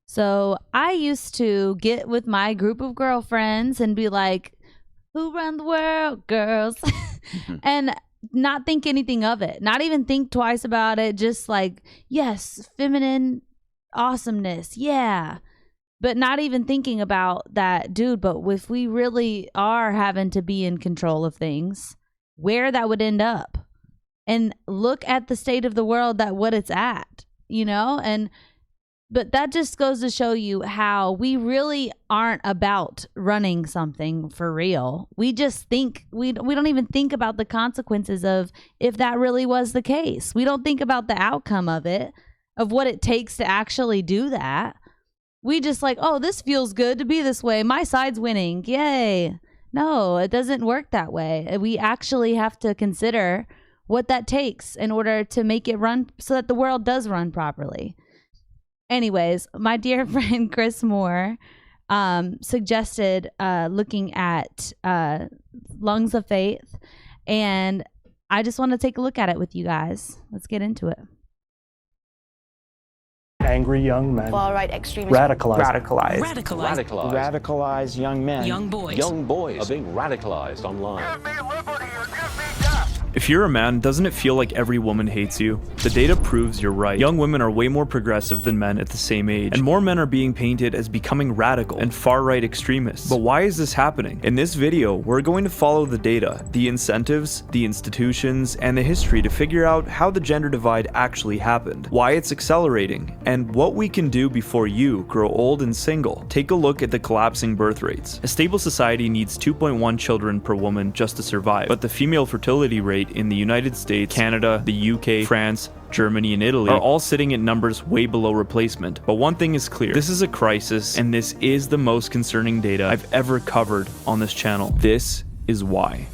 So I used to get with my group of girlfriends and be like, who run the world, girls? And not think anything of it, not even think twice about it. Just like, yes, feminine awesomeness. Yeah. But not even thinking about that, dude. But if we really are having to be in control of things, where that would end up, and look at the state of the world, that what it's at, but that just goes to show you how we really aren't about running something for real. We just think, we don't even think about the consequences of if that really was the case. We don't think about the outcome of it, of what it takes to actually do that. We just like, oh, this feels good to be this way. My side's winning. Yay. No, it doesn't work that way. We actually have to consider what that takes in order to make it run so that the world does run properly. Anyways, my dear friend Chris Moore suggested looking at Lungs of Faith, and I just want to take a look at it with you guys. Let's get into it. Angry young men. Far-right extremists. Radicalized young men. Young boys are being radicalized online. If you're a man, doesn't it feel like every woman hates you? The data proves you're right. Young women are way more progressive than men at the same age, and more men are being painted as becoming radical and far-right extremists. But why is this happening? In this video, we're going to follow the data, the incentives, the institutions, and the history to figure out how the gender divide actually happened, why it's accelerating, and what we can do before you grow old and single. Take a look at the collapsing birth rates. A stable society needs 2.1 children per woman just to survive, but the female fertility rate in the United States, Canada, the UK, France, Germany, and Italy are all sitting at numbers way below replacement. But one thing is clear, this is a crisis, and this is the most concerning data I've ever covered on this channel. This is why.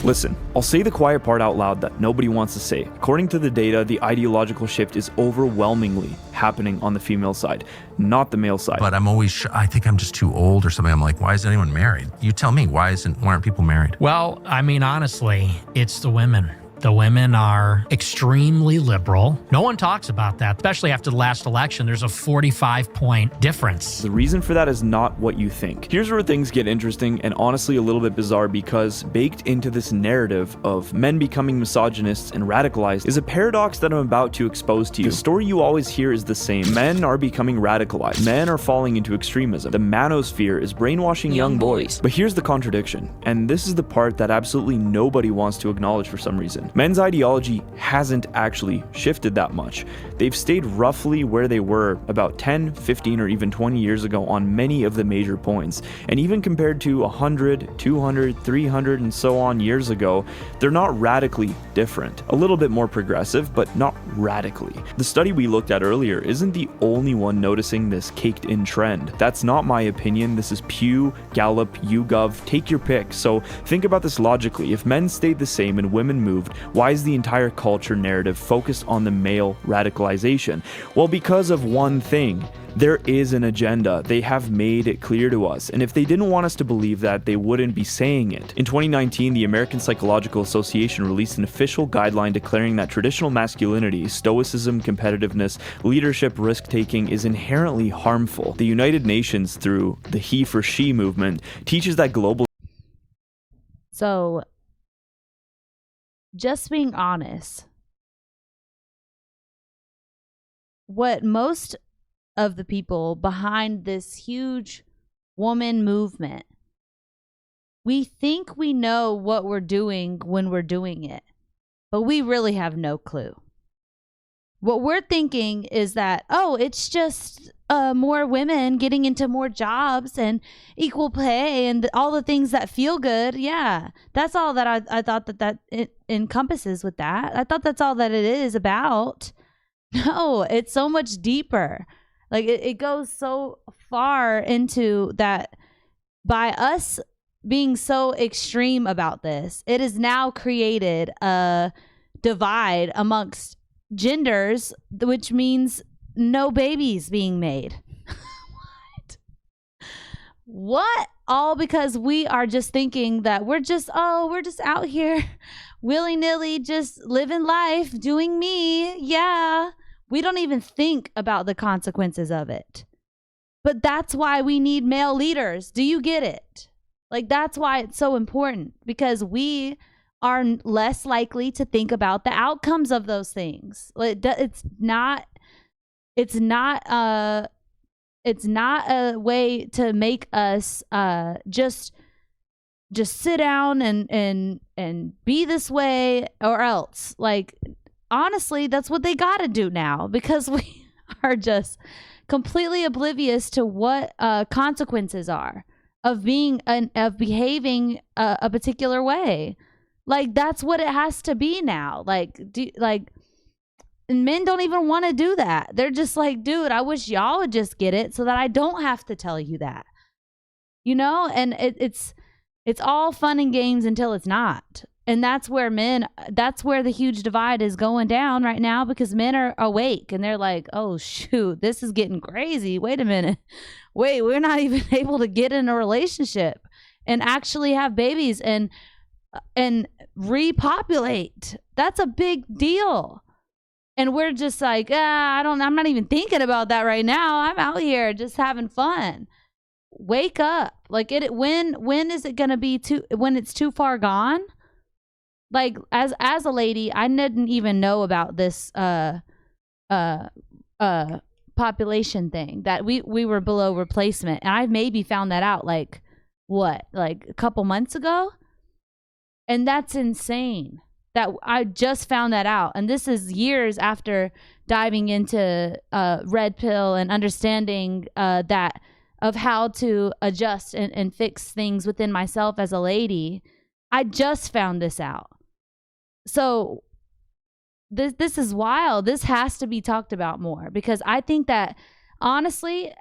Listen, I'll say the quiet part out loud that nobody wants to say. According to the data, the ideological shift is overwhelmingly happening on the female side, not the male side. But I'm always, I think I'm just too old or something. I'm like, why is anyone married? You tell me, why aren't people married? Well, I mean, honestly, it's the women. The women are extremely liberal. No one talks about that, especially after the last election. There's a 45-point difference. The reason for that is not what you think. Here's where things get interesting and honestly a little bit bizarre, because baked into this narrative of men becoming misogynists and radicalized is a paradox that I'm about to expose to you. The story you always hear is the same. Men are becoming radicalized. Men are falling into extremism. The manosphere is brainwashing young boys. But here's the contradiction, and this is the part that absolutely nobody wants to acknowledge for some reason. Men's ideology hasn't actually shifted that much. They've stayed roughly where they were about 10, 15, or even 20 years ago on many of the major points. And even compared to 100, 200, 300, and so on years ago, they're not radically different. A little bit more progressive, but not radically. The study we looked at earlier isn't the only one noticing this caked-in trend. That's not my opinion. This is Pew, Gallup, YouGov, take your pick. So think about this logically. If men stayed the same and women moved, why is the entire culture narrative focused on the male radicalization? Well, because of one thing. There is an agenda. They have made it clear to us. And if they didn't want us to believe that, they wouldn't be saying it. In 2019, the American Psychological Association released an official guideline declaring that traditional masculinity, stoicism, competitiveness, leadership, risk-taking is inherently harmful. The United Nations, through the He for She movement, teaches that global... So, just being honest, what most of the people behind this huge woman movement, we think we know what we're doing when we're doing it, but we really have no clue. What we're thinking is that, oh, it's just more women getting into more jobs and equal pay and all the things that feel good. Yeah, that's all that I thought that it encompasses with that. I thought that's all that it is about. No, it's so much deeper. Like it goes so far into that. By us being so extreme about this, it has now created a divide amongst genders, which means no babies being made. What? All because we are just thinking that we're just out here willy-nilly just living life, doing me. Yeah, We don't even think about the consequences of it. But that's why we need male leaders. Do you get it? Like, that's why it's so important, because we are less likely to think about the outcomes of those things. It's not a way to make us just sit down and be this way or else. Like, honestly, that's what they got to do now, because we are just completely oblivious to what consequences are of behaving a particular way. Like, that's what it has to be now. And men don't even want to do that. They're just like, dude, I wish y'all would just get it so that I don't have to tell you that. You know? And it's all fun and games until it's not. And that's where the huge divide is going down right now, because men are awake and they're like, oh, shoot, this is getting crazy. Wait a minute. Wait, we're not even able to get in a relationship and actually have babies and repopulate. That's a big deal. And we're just like, I'm not even thinking about that right now. I'm out here just having fun. Wake up. Like, when is it going to be when it's too far gone? Like, as a lady, I didn't even know about this population thing, that we were below replacement. And I maybe found that out like a couple months ago. And that's insane that I just found that out. And this is years after diving into red pill and understanding that of how to adjust and fix things within myself as a lady. I just found this out. So this is wild. This has to be talked about more, because I think that, honestly,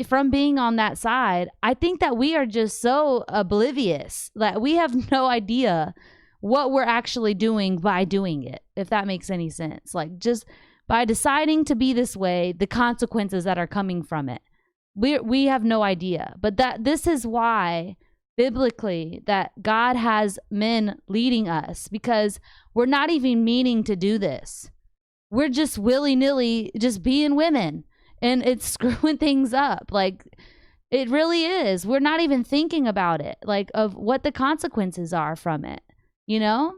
from being on that side, I think that we are just so oblivious that we have no idea what we're actually doing by doing it, if that makes any sense. Like, just by deciding to be this way, the consequences that are coming from it, we have no idea. But this is why, biblically, that God has men leading us, because we're not even meaning to do this. We're just willy-nilly just being women, and it's screwing things up. Like, it really is. We're not even thinking about it, like, of what the consequences are from it, you know?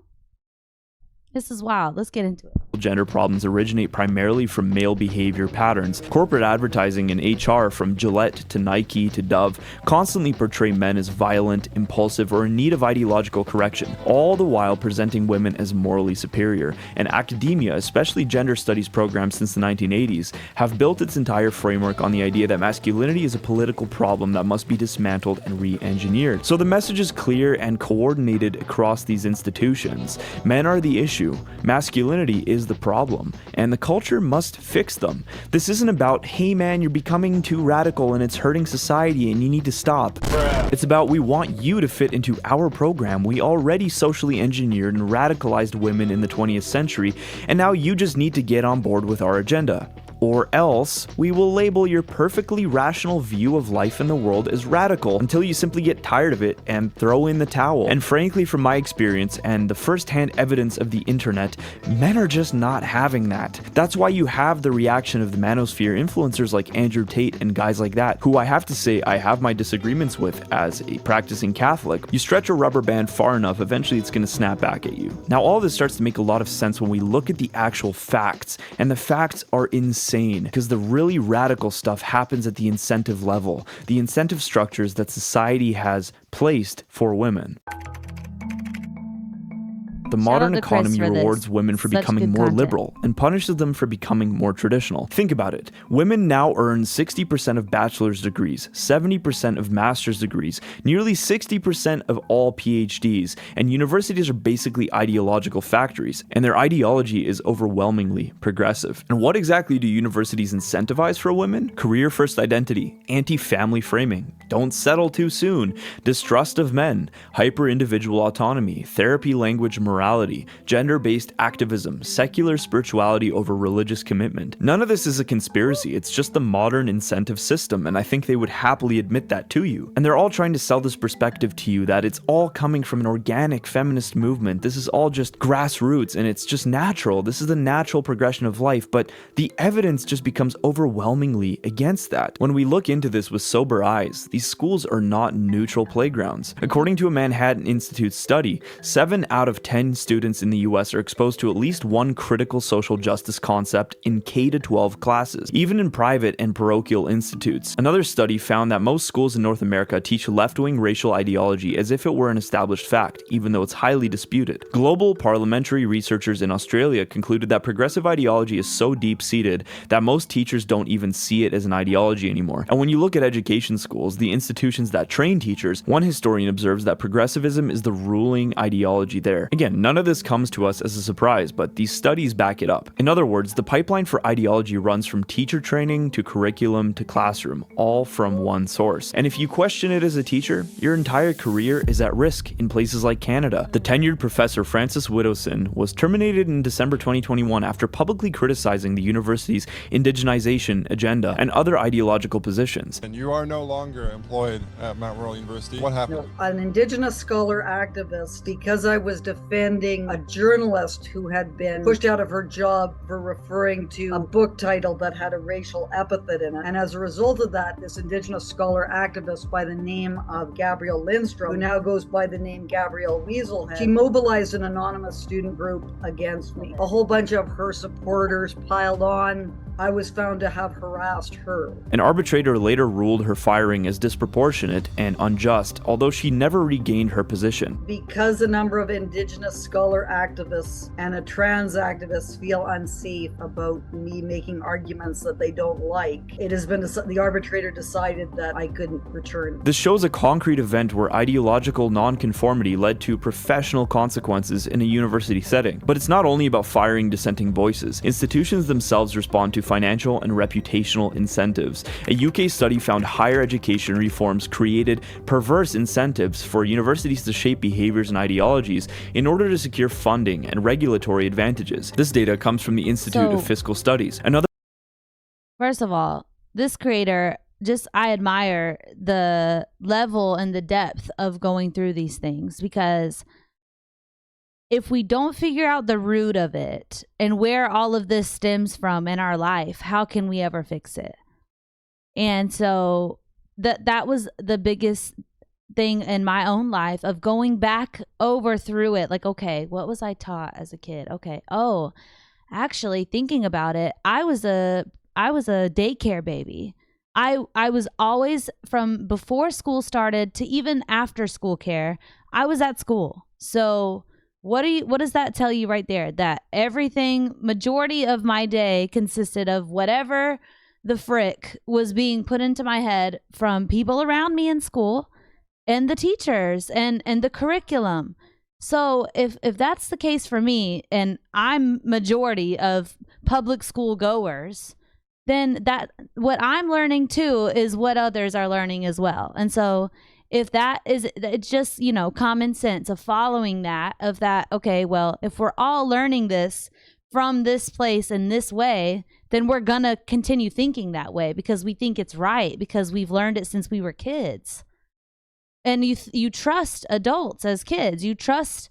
This is wild. Let's get into it. Gender problems originate primarily from male behavior patterns. Corporate advertising and HR, from Gillette to Nike to Dove, constantly portray men as violent, impulsive, or in need of ideological correction, all the while presenting women as morally superior. And academia, especially gender studies programs since the 1980s, have built its entire framework on the idea that masculinity is a political problem that must be dismantled and re-engineered. So the message is clear and coordinated across these institutions. Men are the issue. Masculinity is the problem, and the culture must fix them. This isn't about, hey man, you're becoming too radical and it's hurting society and you need to stop. It's about, we want you to fit into our program. We already socially engineered and radicalized women in the 20th century, and now you just need to get on board with our agenda. Or else, we will label your perfectly rational view of life and the world as radical until you simply get tired of it and throw in the towel. And frankly, from my experience and the first-hand evidence of the internet, men are just not having that. That's why you have the reaction of the manosphere influencers like Andrew Tate and guys like that, who I have to say I have my disagreements with as a practicing Catholic. You stretch a rubber band far enough, eventually it's going to snap back at you. Now, all this starts to make a lot of sense when we look at the actual facts, and the facts are insane, because the really radical stuff happens at the incentive level, the incentive structures that society has placed for women. The modern economy rewards women for becoming more liberal and punishes them for becoming more traditional. Think about it. Women now earn 60% of bachelor's degrees, 70% of master's degrees, nearly 60% of all PhDs, and universities are basically ideological factories, and their ideology is overwhelmingly progressive. And what exactly do universities incentivize for women? Career-first identity, anti-family framing, don't settle too soon, distrust of men, hyper-individual autonomy, therapy language morality, morality, gender-based activism, secular spirituality over religious commitment. None of this is a conspiracy, it's just the modern incentive system, and I think they would happily admit that to you. And they're all trying to sell this perspective to you that it's all coming from an organic feminist movement. This is all just grassroots and it's just natural. This is the natural progression of life, but the evidence just becomes overwhelmingly against that. When we look into this with sober eyes, these schools are not neutral playgrounds. According to a Manhattan Institute study, 7 out of 10 students in the US are exposed to at least one critical social justice concept in K-12 classes, even in private and parochial institutes. Another study found that most schools in North America teach left-wing racial ideology as if it were an established fact, even though it's highly disputed. Global parliamentary researchers in Australia concluded that progressive ideology is so deep-seated that most teachers don't even see it as an ideology anymore. And when you look at education schools, the institutions that train teachers, one historian observes that progressivism is the ruling ideology there. Again, none of this comes to us as a surprise, but these studies back it up. In other words, the pipeline for ideology runs from teacher training to curriculum to classroom, all from one source. And if you question it as a teacher, your entire career is at risk in places like Canada. The tenured professor Francis Widdowson was terminated in December 2021 after publicly criticizing the university's indigenization agenda and other ideological positions. And you are no longer employed at Mount Royal University. What happened? An Indigenous scholar activist, because I was defending a journalist who had been pushed out of her job for referring to a book title that had a racial epithet in it. And as a result of that, this Indigenous scholar activist by the name of Gabrielle Lindstrom, who now goes by the name Gabrielle Weaselhead, she mobilized an anonymous student group against me. A whole bunch of her supporters piled on. I was found to have harassed her. An arbitrator later ruled her firing as disproportionate and unjust, although she never regained her position. Because a number of Indigenous scholar activists and a trans activist feel unsafe about me making arguments that they don't like, it has been the arbitrator decided that I couldn't return. This shows a concrete event where ideological nonconformity led to professional consequences in a university setting. But it's not only about firing dissenting voices. Institutions themselves respond to financial and reputational incentives. A UK study found higher education reforms created perverse incentives for universities to shape behaviors and ideologies in order to secure funding and regulatory advantages. This data comes from the Institute of Fiscal Studies. First of all, this creator, I admire the level and the depth of going through these things, because if we don't figure out the root of it and where all of this stems from in our life, how can we ever fix it? And so that was the biggest thing in my own life, of going back over through it. Like, okay, what was I taught as a kid? Okay. Oh, actually thinking about it, I was a daycare baby. I was always, from before school started to even after school care, I was at school. So what does that tell you right there? That majority of my day consisted of whatever the frick was being put into my head from people around me in school and the teachers and the curriculum. So if that's the case for me, and I'm majority of public school goers, then that what I'm learning too is what others are learning as well. And so if that is, it's just, common sense of following that, okay, well, if we're all learning this from this place in this way, then we're going to continue thinking that way because we think it's right, because we've learned it since we were kids. And you trust adults as kids. You trust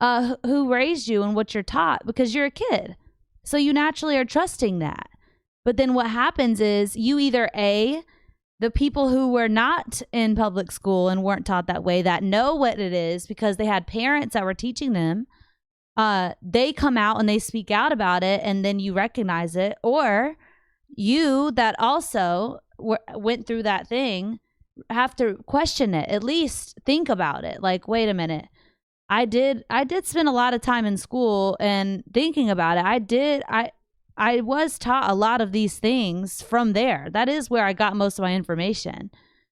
who raised you and what you're taught because you're a kid. So you naturally are trusting that. But then what happens is you either the people who were not in public school and weren't taught that way, that know what it is because they had parents that were teaching them, they come out and they speak out about it, and then you recognize it. Or you that also went through that thing have to question it, at least think about it. Like, wait a minute, I did spend a lot of time in school and thinking about it. I was taught a lot of these things from there. That is where I got most of my information.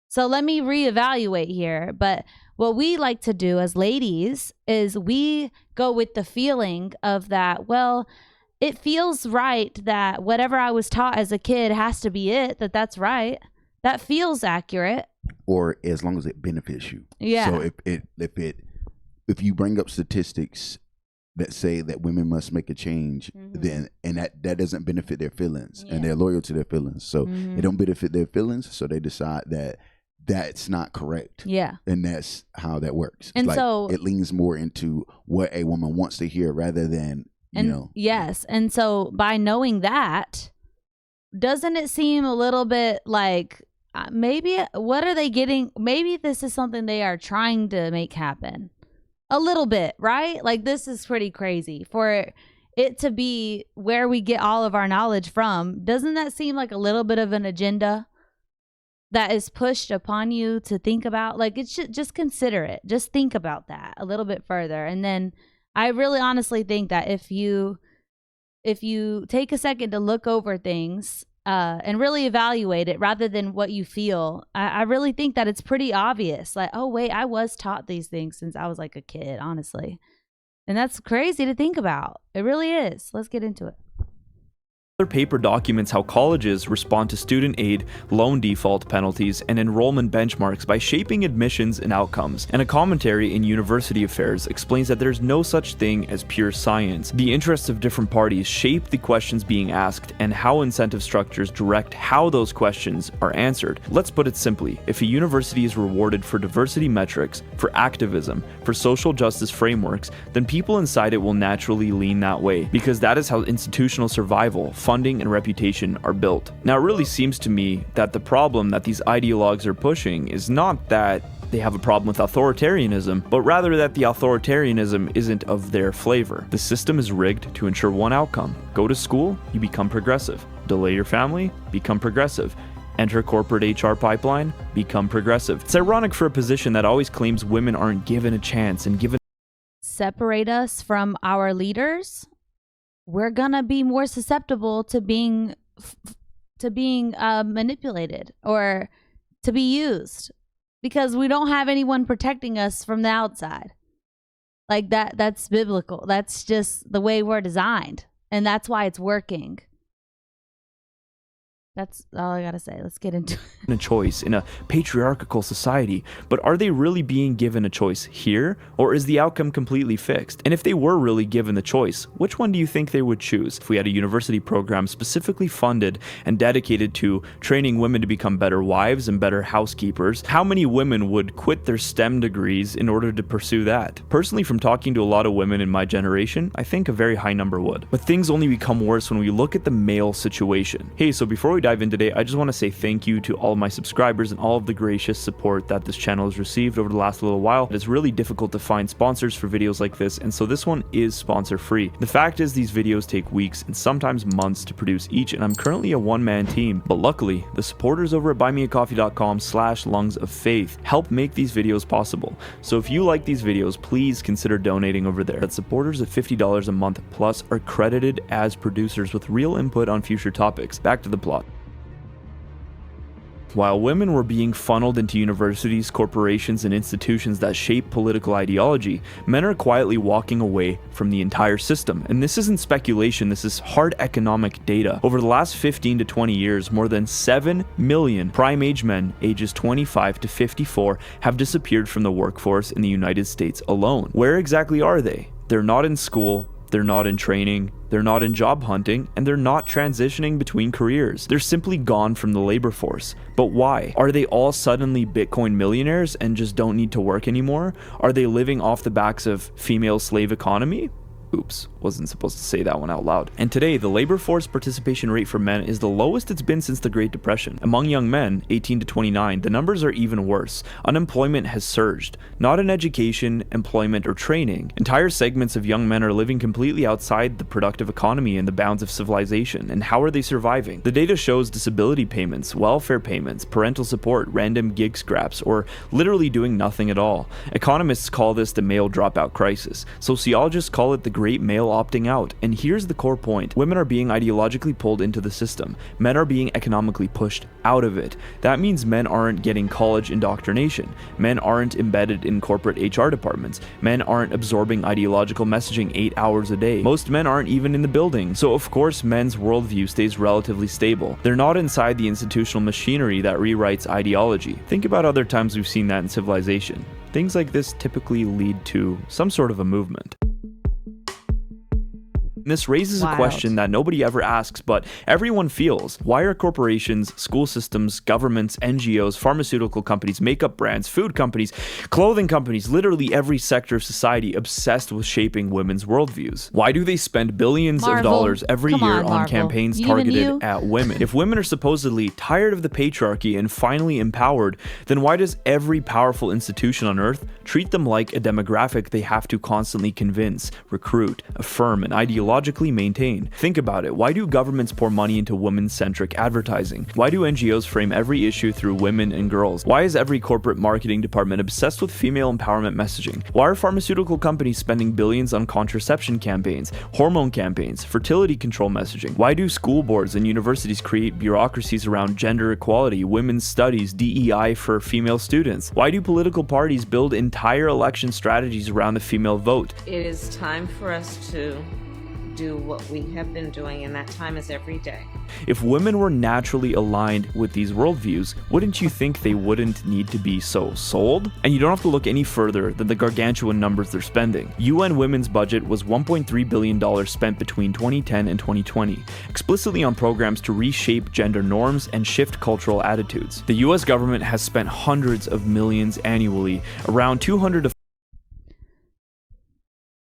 So let me reevaluate here. But what we like to do as ladies is we go with the feeling of that, well, it feels right that whatever I was taught as a kid has to be that's right. That feels accurate. Or as long as it benefits you. Yeah. So if you bring up statistics that say that women must make a change, then and that doesn't benefit their feelings, and they're loyal to their feelings. So it don't benefit their feelings, so they decide that that's not correct. Yeah. And that's how that works. And it's so it leans more into what a woman wants to hear rather than, you know. Yes. And so by knowing that, doesn't it seem a little bit like maybe what are they getting? Maybe this is something they are trying to make happen. A little bit, right? Like, this is pretty crazy for it to be where we get all of our knowledge from. Doesn't that seem like a little bit of an agenda that is pushed upon you to think about? Like, it should just consider it. Just think about that a little bit further. And then I really honestly think that if you take a second to look over things and really evaluate it rather than what you feel, I really think that it's pretty obvious. Like, oh, wait, I was taught these things since I was like a kid, honestly. And that's crazy to think about. It really is. Let's get into it. Another paper documents how colleges respond to student aid, loan default penalties, and enrollment benchmarks by shaping admissions and outcomes. And a commentary in University Affairs explains that there's no such thing as pure science. The interests of different parties shape the questions being asked, and how incentive structures direct how those questions are answered. Let's put it simply: if a university is rewarded for diversity metrics, for activism, for social justice frameworks, then people inside it will naturally lean that way, because that is how institutional survival, funding, and reputation are built. Now, it really seems to me that the problem that these ideologues are pushing is not that they have a problem with authoritarianism, but rather that the authoritarianism isn't of their flavor. The system is rigged to ensure one outcome: go to school, you become progressive; delay your family, become progressive; enter corporate HR pipeline, become progressive. It's ironic for a position that always claims women aren't given a chance and given separate us from our leaders. We're gonna be more susceptible to being manipulated or to be used, because we don't have anyone protecting us from the outside. Like that's biblical. That's just the way we're designed, and that's why it's working. That's all I gotta say. Let's get into it. A choice in a patriarchal society, but are they really being given a choice here, or is the outcome completely fixed? And if they were really given the choice, which one do you think they would choose? If we had a university program specifically funded and dedicated to training women to become better wives and better housekeepers, how many women would quit their STEM degrees in order to pursue that? Personally, from talking to a lot of women in my generation, I think a very high number would. But things only become worse when we look at the male situation. Hey, so before we dive in today, I just want to say thank you to all of my subscribers and all of the gracious support that this channel has received over the last little while. It's really difficult to find sponsors for videos like this, and so this one is sponsor free. The fact is, these videos take weeks and sometimes months to produce each, and I'm currently a one-man team, but luckily the supporters over at buymeacoffee.com/lungsoffaith help make these videos possible. So if you like these videos, please consider donating over there. That supporters at $50 a month plus are credited as producers with real input on future topics. Back to the plot. While women were being funneled into universities, corporations, and institutions that shape political ideology, men are quietly walking away from the entire system. And this isn't speculation, this is hard economic data. Over the last 15 to 20 years, more than 7 million prime-age men ages 25 to 54 have disappeared from the workforce in the United States alone. Where exactly are they? They're not in school, they're not in training, they're not in job hunting, and they're not transitioning between careers. They're simply gone from the labor force. But why? Are they all suddenly Bitcoin millionaires and just don't need to work anymore? Are they living off the backs of female slave economy? Oops, wasn't supposed to say that one out loud. And today, the labor force participation rate for men is the lowest it's been since the Great Depression. Among young men, 18 to 29, the numbers are even worse. Unemployment has surged, not in education, employment, or training. Entire segments of young men are living completely outside the productive economy and the bounds of civilization. And how are they surviving? The data shows disability payments, welfare payments, parental support, random gig scraps, or literally doing nothing at all. Economists call this the male dropout crisis. Sociologists call it the great male opting out. And here's the core point: women are being ideologically pulled into the system. Men are being economically pushed out of it. That means men aren't getting college indoctrination. Men aren't embedded in corporate HR departments. Men aren't absorbing ideological messaging 8 hours a day. Most men aren't even in the building. So of course, men's worldview stays relatively stable. They're not inside the institutional machinery that rewrites ideology. Think about other times we've seen that in civilization. Things like this typically lead to some sort of a movement. This raises a Wild. question that nobody ever asks, but everyone feels. Why are corporations, school systems, governments, NGOs, pharmaceutical companies, makeup brands, food companies, clothing companies, literally every sector of society obsessed with shaping women's worldviews? Why do they spend billions of Marvel. dollars every Come year on, on Marvel. campaigns Even targeted you? at women? If women are supposedly tired of the patriarchy and finally empowered, then why does every powerful institution on earth treat them like a demographic they have to constantly convince, recruit, affirm, and ideologically maintain? Think about it. Why do governments pour money into women-centric advertising? Why do NGOs frame every issue through women and girls? Why is every corporate marketing department obsessed with female empowerment messaging? Why are pharmaceutical companies spending billions on contraception campaigns, hormone campaigns, fertility control messaging? Why do school boards and universities create bureaucracies around gender equality, women's studies, DEI for female students? Why do political parties build entire election strategies around the female vote? It is time for us to do what we have been doing, and that time is every day. If women were naturally aligned with these worldviews, wouldn't you think they wouldn't need to be so sold? And you don't have to look any further than the gargantuan numbers they're spending. UN Women's budget was $1.3 billion spent between 2010 and 2020, explicitly on programs to reshape gender norms and shift cultural attitudes. The US government has spent hundreds of millions annually, around 200 to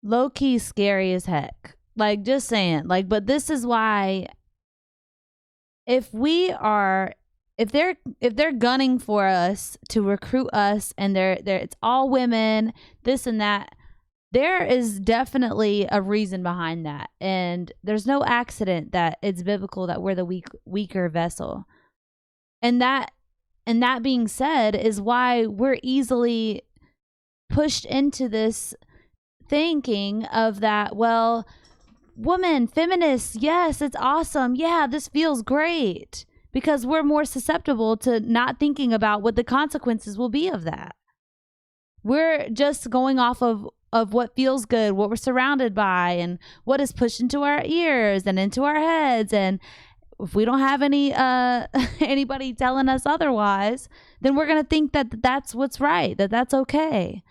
Low-key scary as heck. Like, just saying. Like, but this is why if they're gunning for us to recruit us and they're it's all women, this and that, there is definitely a reason behind that. And there's no accident that it's biblical that we're the weaker vessel. And that being said is why we're easily pushed into this thinking of that, well, woman, feminists, yes, it's awesome. Yeah, this feels great. Because we're more susceptible to not thinking about what the consequences will be of that. We're just going off of what feels good, what we're surrounded by, and what is pushed into our ears and into our heads. And if we don't have anybody telling us otherwise, then we're going to think that that's what's right, that that's okay.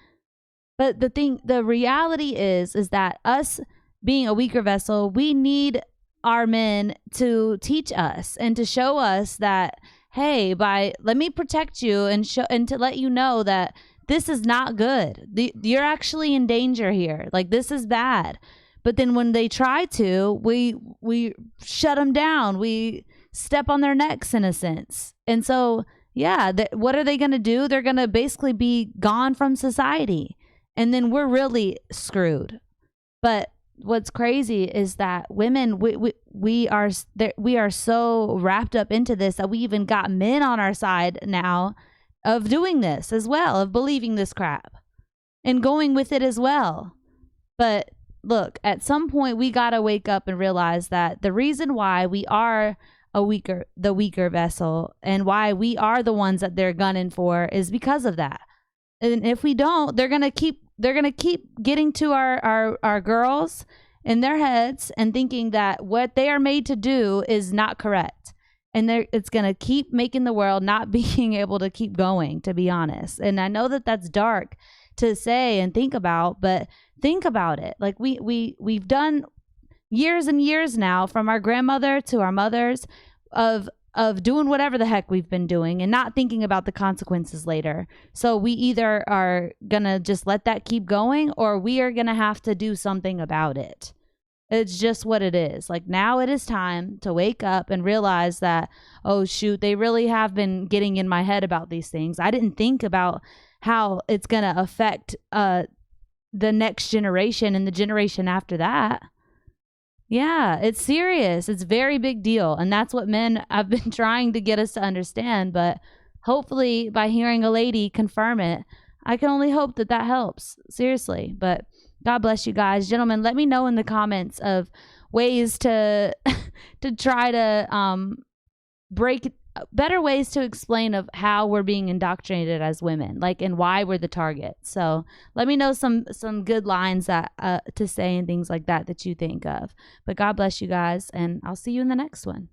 But the reality is that us being a weaker vessel, we need our men to teach us and to show us that, hey, let me protect you and to let you know that this is not good. You're actually in danger here. Like, this is bad. But then when they try to, we shut them down. We step on their necks in a sense. And so, yeah, what are they going to do? They're going to basically be gone from society. And then we're really screwed. But what's crazy is that women, we are so wrapped up into this that we even got men on our side now of doing this as well, of believing this crap and going with it as well. But look, at some point we got to wake up and realize that the reason why we are the weaker vessel and why we are the ones that they're gunning for is because of that. And if we don't, they're going to keep getting to our girls in their heads and thinking that what they are made to do is not correct. And it's going to keep making the world not being able to keep going, to be honest. And I know that that's dark to say and think about, but think about it. Like we've done years and years now, from our grandmother to our mothers, of doing whatever the heck we've been doing and not thinking about the consequences later. So we either are going to just let that keep going, or we are going to have to do something about it. It's just what it is. Like, now it is time to wake up and realize that, oh shoot, they really have been getting in my head about these things. I didn't think about how it's going to affect the next generation and the generation after that. Yeah, it's serious. It's a very big deal. And that's what men have been trying to get us to understand. But hopefully by hearing a lady confirm it, I can only hope that helps. Seriously. But God bless you guys. Gentlemen, let me know in the comments of ways to try to break better ways to explain of how we're being indoctrinated as women, like, and why we're the target. So let me know some good lines that to say and things like that you think of. But God bless you guys, and I'll see you in the next one.